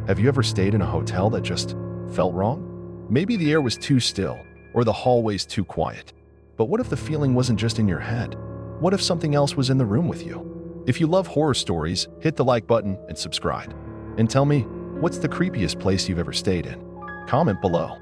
Have you ever stayed in a hotel that just felt wrong? Maybe the air was too still, or the hallways too quiet. But what if the feeling wasn't just in your head? What if something else was in the room with you? If you love horror stories, hit the like button and subscribe. And tell me, what's the creepiest place you've ever stayed in? Comment below.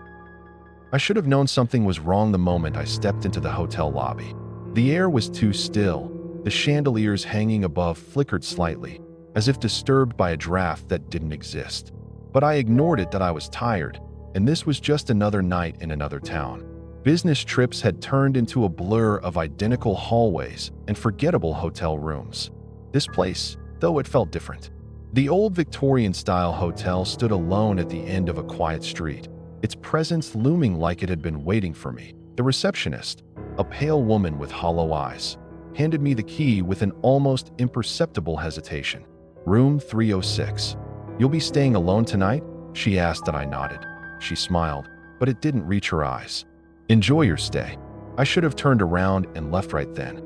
I should have known something was wrong the moment I stepped into the hotel lobby. The air was too still. The chandeliers hanging above flickered slightly, as if disturbed by a draft that didn't exist. But I ignored it that I was tired, and this was just another night in another town. Business trips had turned into a blur of identical hallways and forgettable hotel rooms. This place, though, it felt different. The old Victorian-style hotel stood alone at the end of a quiet street, its presence looming like it had been waiting for me. The receptionist, a pale woman with hollow eyes, handed me the key with an almost imperceptible hesitation. Room 306. "You'll be staying alone tonight?" she asked, and I nodded. She smiled, but it didn't reach her eyes. "Enjoy your stay." I should have turned around and left right then.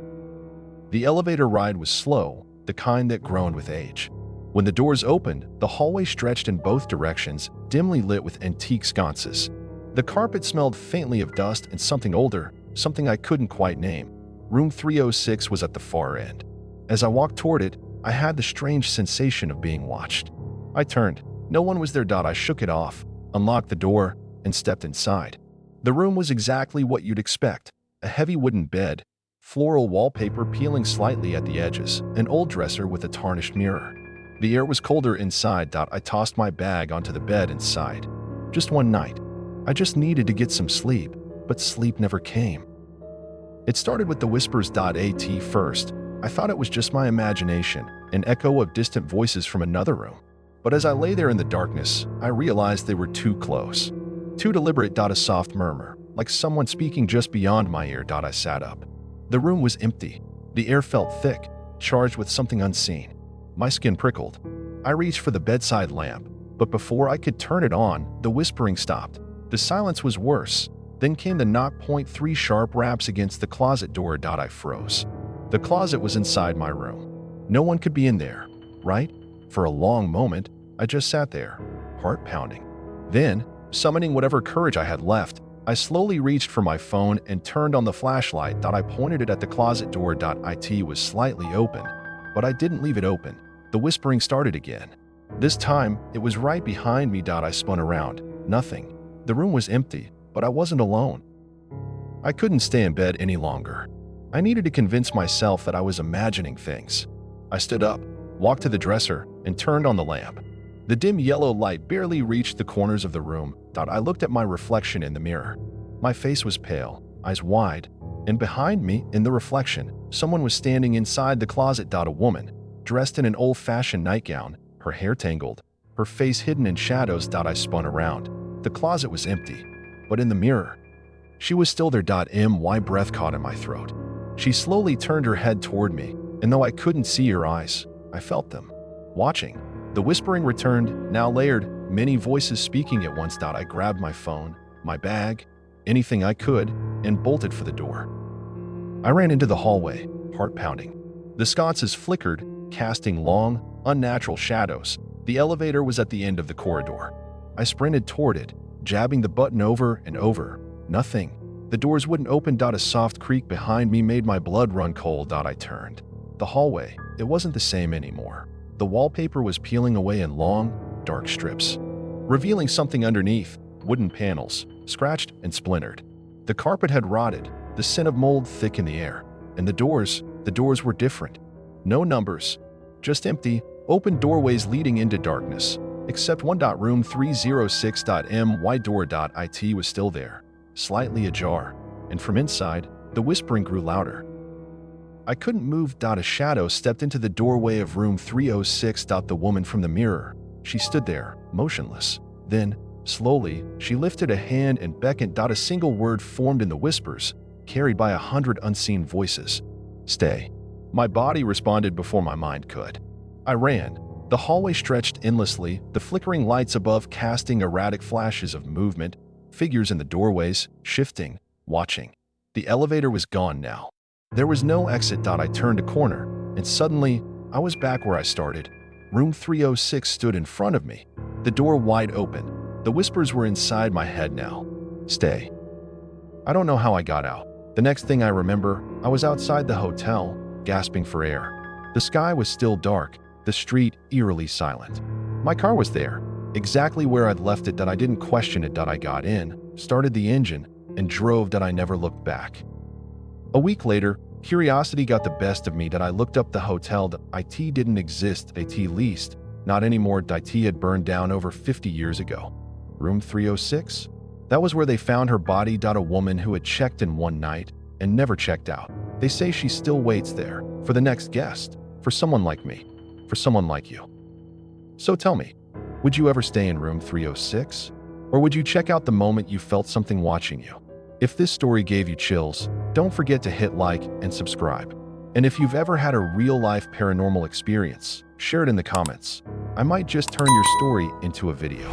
The elevator ride was slow, the kind that groaned with age. When the doors opened, the hallway stretched in both directions, dimly lit with antique sconces. The carpet smelled faintly of dust and something older, something I couldn't quite name. Room 306 was at the far end. As I walked toward it, I had the strange sensation of being watched. I turned. No one was there. I shook it off, unlocked the door, and stepped inside. The room was exactly what you'd expect. A heavy wooden bed, floral wallpaper peeling slightly at the edges, an old dresser with a tarnished mirror. The air was colder inside. I tossed my bag onto the bed and sighed. Just one night. I just needed to get some sleep, but sleep never came. It started with the whispers. At first, I thought it was just my imagination, an echo of distant voices from another room. But as I lay there in the darkness, I realized they were too close. Too deliberate. A soft murmur, like someone speaking just beyond my ear. I sat up. The room was empty. The air felt thick, charged with something unseen. My skin prickled. I reached for the bedside lamp, but before I could turn it on, the whispering stopped. The silence was worse. Then came the knock. 3 sharp raps against the closet door. I froze. The closet was inside my room. No one could be in there, right? For a long moment, I just sat there, heart pounding. Then, summoning whatever courage I had left, I slowly reached for my phone and turned on the flashlight. I pointed it at the closet door. It was slightly open, but I didn't leave it open. The whispering started again. This time, it was right behind me. I spun around. Nothing. The room was empty, but I wasn't alone. I couldn't stay in bed any longer. I needed to convince myself that I was imagining things. I stood up, walked to the dresser, and turned on the lamp. The dim yellow light barely reached the corners of the room. I looked at my reflection in the mirror. My face was pale, eyes wide, and behind me, in the reflection, someone was standing inside the closet. A woman, dressed in an old-fashioned nightgown, her hair tangled, her face hidden in shadows. I spun around. The closet was empty, but in the mirror, she was still there. My breath caught in my throat. She slowly turned her head toward me, and though I couldn't see her eyes, I felt them, watching. The whispering returned, now layered, many voices speaking at once. I grabbed my phone, my bag, anything I could, and bolted for the door. I ran into the hallway, heart pounding. The sconces flickered, casting long, unnatural shadows. The elevator was at the end of the corridor. I sprinted toward it, jabbing the button over and over. Nothing. The doors wouldn't open. A soft creak behind me made my blood run cold. I turned. The hallway, it wasn't the same anymore. The wallpaper was peeling away in long, dark strips, revealing something underneath. Wooden panels, scratched and splintered. The carpet had rotted, the scent of mold thick in the air. And the doors were different. No numbers, just empty, open doorways leading into darkness. Except one. Room 306. My door. It was still there, slightly ajar, and from inside, the whispering grew louder. I couldn't move. A shadow stepped into the doorway of room 306. The woman from the mirror. She stood there, motionless. Then, slowly, she lifted a hand and beckoned. A single word formed in the whispers, carried by 100 unseen voices. "Stay." My body responded before my mind could. I ran. The hallway stretched endlessly, the flickering lights above casting erratic flashes of movement, figures in the doorways, shifting, watching. The elevator was gone now. There was no exit. I turned a corner, and suddenly, I was back where I started. Room 306 stood in front of me, the door wide open. The whispers were inside my head now. Stay. I don't know how I got out. The next thing I remember, I was outside the hotel, gasping for air. The sky was still dark, the street eerily silent. My car was there, exactly where I'd left it. That I didn't question it. That I got in, started the engine, and drove. That I never looked back. A week later, curiosity got the best of me. That I looked up the hotel. That IT didn't exist. IT leased. Not anymore. IT had burned down over 50 years ago. Room 306? That was where they found her body. A woman who had checked in one night and never checked out. They say she still waits there for the next guest, for someone like me, for someone like you. So tell me, would you ever stay in room 306? Or would you check out the moment you felt something watching you? If this story gave you chills, don't forget to hit like and subscribe. And if you've ever had a real-life paranormal experience, share it in the comments. I might just turn your story into a video.